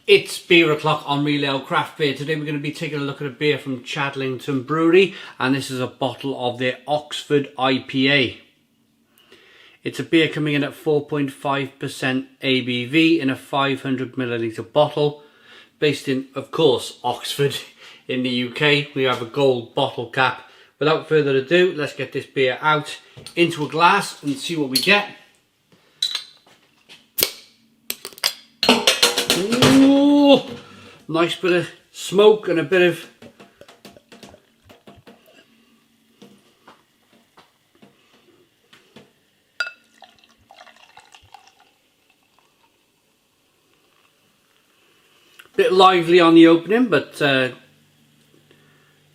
It's beer o'clock on Real Ale Craft Beer. Today we're going to be taking a look at a beer from Chadlington Brewery, and this is a bottle of their Oxford IPA. It's a beer coming in at 4.5% ABV in a 500ml bottle, based in, of course, Oxford in the UK. We have a gold bottle cap. Without further ado, let's get this beer out into a glass and see what we get. Ooh, nice bit of smoke and a bit of bit lively on the opening, but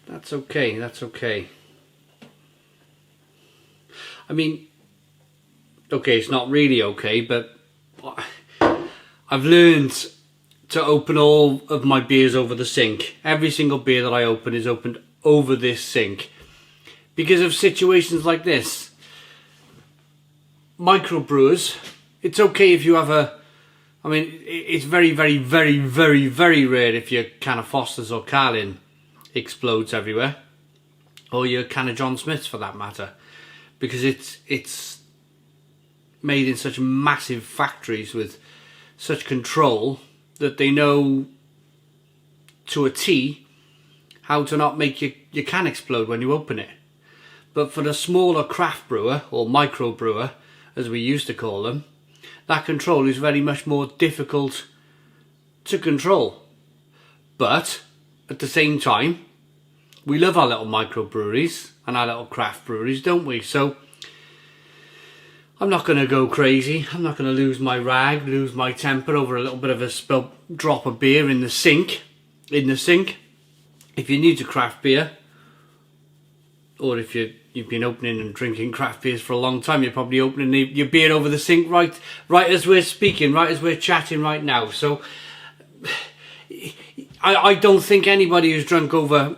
that's okay, that's okay. I mean, okay, it's not really okay, but I've learned to open all of my beers over the sink. Every single beer that I open is opened over this sink because of situations like this. Microbrewers, it's okay if you have a, I mean, it's very, very, very, very, very rare if your can of Foster's or Carlin explodes everywhere, or your can of John Smith's for that matter, because it's made in such massive factories with such control that they know to a T how to not make your can explode when you open it. But for the smaller craft brewer, or micro brewer as we used to call them, that control is very much more difficult to control. But at the same time, we love our little microbreweries and our little craft breweries, don't we? So I'm not going to go crazy. I'm not going to lose my rag, lose my temper over a little bit of a spilt drop of beer in the sink. If you're new to craft beer, or if you've been opening and drinking craft beers for a long time, you're probably opening your beer over the sink right as we're speaking, right as we're chatting right now. So I don't think anybody who's drunk over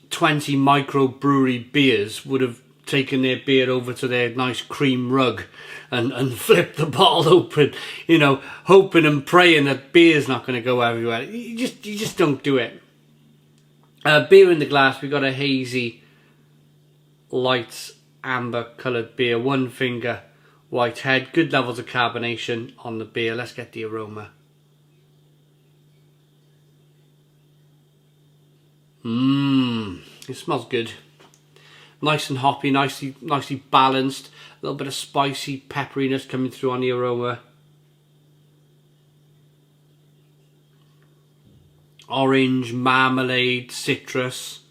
20 microbrewery beers would have taken their beer over to their nice cream rug and flipped the bottle open, you know, hoping and praying that beer's not going to go everywhere. You just don't do it. Beer in the glass, we got a hazy, light amber coloured beer, one finger white head, good levels of carbonation on the beer. Let's get the aroma. It smells good. Nice and hoppy, nicely balanced. A little bit of spicy pepperiness coming through on the aroma. Orange, marmalade, citrus,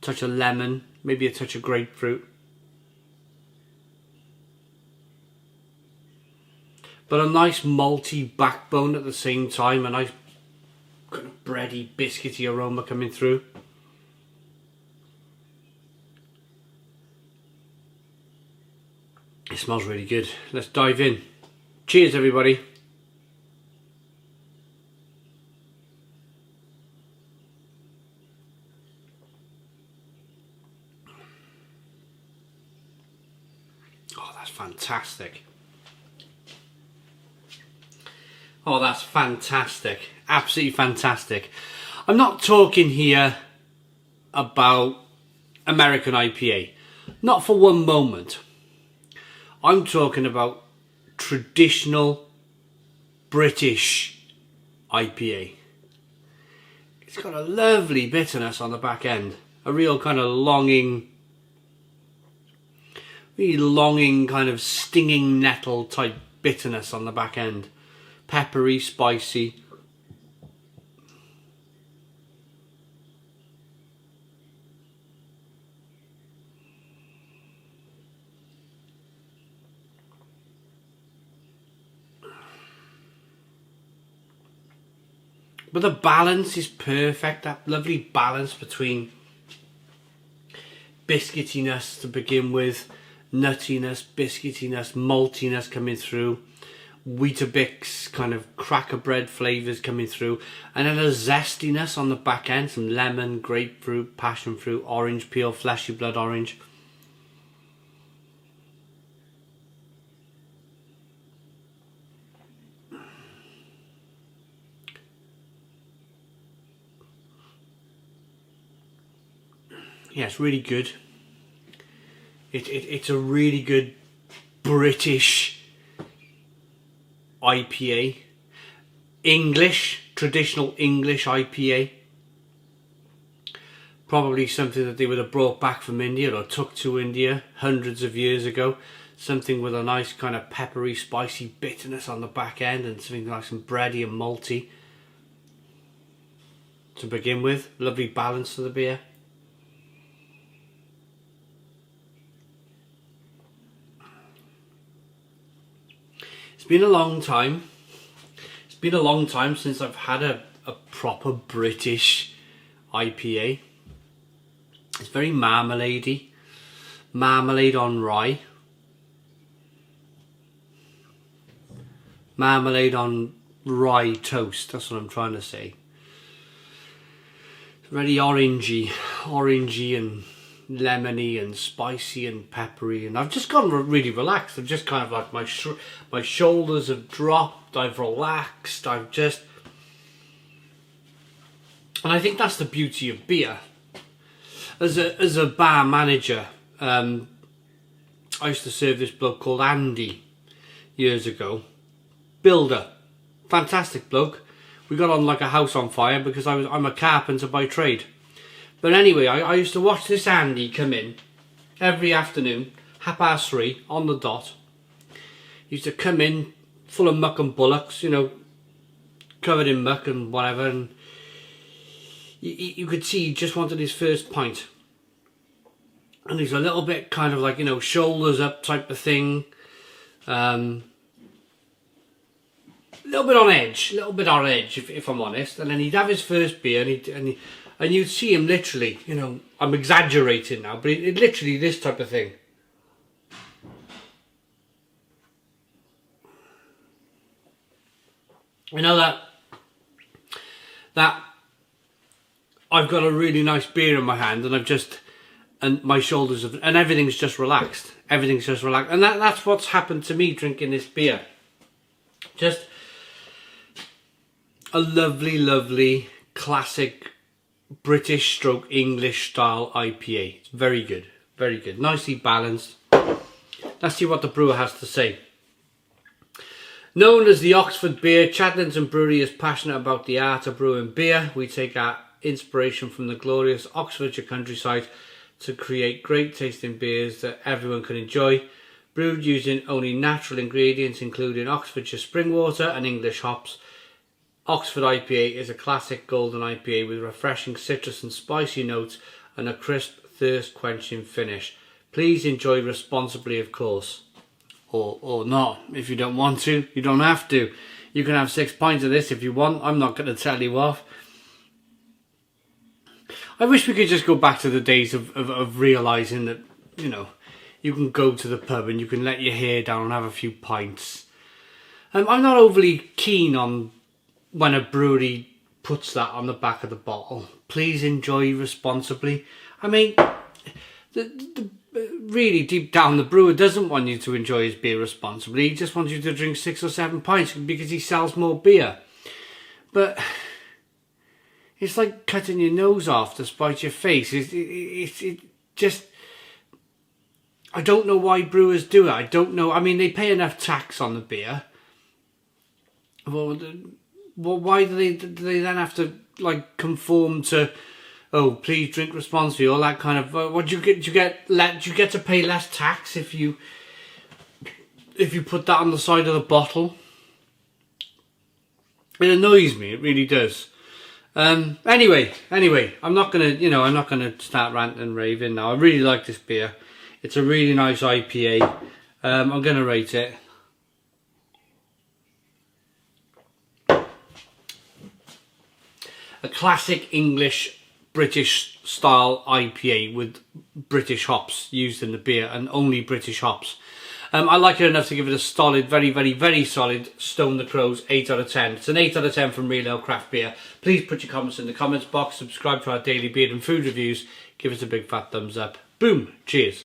touch of lemon, maybe a touch of grapefruit. But a nice malty backbone at the same time, a nice kind of bready, biscuity aroma coming through. It smells really good. Let's dive in. Cheers, everybody. Oh, that's fantastic. Oh, that's fantastic. Absolutely fantastic. I'm not talking here about American IPA. Not for one moment. I'm talking about traditional British IPA. It's got a lovely bitterness on the back end. A real kind of really longing kind of stinging nettle type bitterness on the back end. Peppery, spicy. But the balance is perfect, that lovely balance between biscuitiness to begin with, nuttiness, biscuitiness, maltiness coming through, Weetabix kind of cracker bread flavours coming through, and then a zestiness on the back end, some lemon, grapefruit, passion fruit, orange peel, fleshy blood orange. Yeah, it's really good. It's a really good British IPA. Traditional English IPA. Probably something that they would have brought back from India or took to India hundreds of years ago. Something with a nice kind of peppery, spicy bitterness on the back end, and something nice and bready and malty to begin with. Lovely balance to the beer. It's been a long time. It's been a long time since I've had a proper British IPA. It's very marmaladey. Marmalade on rye. Marmalade on rye toast, that's what I'm trying to say. It's very orangey and lemony and spicy and peppery, and I've just gone really relaxed. I've just kind of like my shoulders have dropped, I've relaxed, and I think that's the beauty of beer. As a bar manager, I used to serve this bloke called Andy years ago. Builder, fantastic bloke. We got on like a house on fire because I'm a carpenter by trade. But anyway, I used to watch this Andy come in every afternoon, 3:30 on the dot. He used to come in full of muck and bullocks, you know, covered in muck and whatever, and you could see he just wanted his first pint. And he's a little bit kind of like, you know, shoulders up type of thing. A little bit on edge, if I'm honest. And then he'd have his first beer, and you'd see him literally, you know, I'm exaggerating now, but it literally this type of thing. You know that I've got a really nice beer in my hand, and my shoulders and everything's just relaxed. Everything's just relaxed, and that's what's happened to me drinking this beer. Just a lovely classic British stroke English style IPA. It's very good, nicely balanced. Let's see what the brewer has to say. Known as the Oxford beer, Chadlington Brewery is passionate about the art of brewing beer. We take our inspiration from the glorious Oxfordshire countryside to create great tasting beers that everyone can enjoy. Brewed using only natural ingredients including Oxfordshire spring water and English hops, Oxford IPA is a classic golden IPA with refreshing citrus and spicy notes and a crisp, thirst-quenching finish. Please enjoy responsibly, of course. Or not. If you don't want to, you don't have to. You can have 6 pints of this if you want. I'm not going to tell you off. I wish we could just go back to the days of realising that, you know, you can go to the pub and you can let your hair down and have a few pints. I'm not overly keen on when a brewery puts that on the back of the bottle. Please enjoy responsibly. I mean, really deep down the brewer doesn't want you to enjoy his beer responsibly. He just wants you to drink 6 or 7 pints because he sells more beer. But it's like cutting your nose off to spite your face. It just... I don't know why brewers do it. I don't know. I mean, they pay enough tax on the beer. Well, why do they then have to like conform to? Oh, please drink responsibly. All that kind of. What do you get? Do you get to pay less tax if you put that on the side of the bottle? It annoys me. It really does. Anyway, I'm not gonna start ranting and raving now. I really like this beer. It's a really nice IPA. I'm gonna rate it. A classic English British style IPA with British hops used in the beer and only British hops. I like it enough to give it a solid, very solid Stone the Crows 8 out of 10. It's an 8 out of 10 from Real Ale Craft Beer. Please put your comments in the comments box, subscribe to our daily beer and food reviews, give us a big fat thumbs up. Boom, cheers.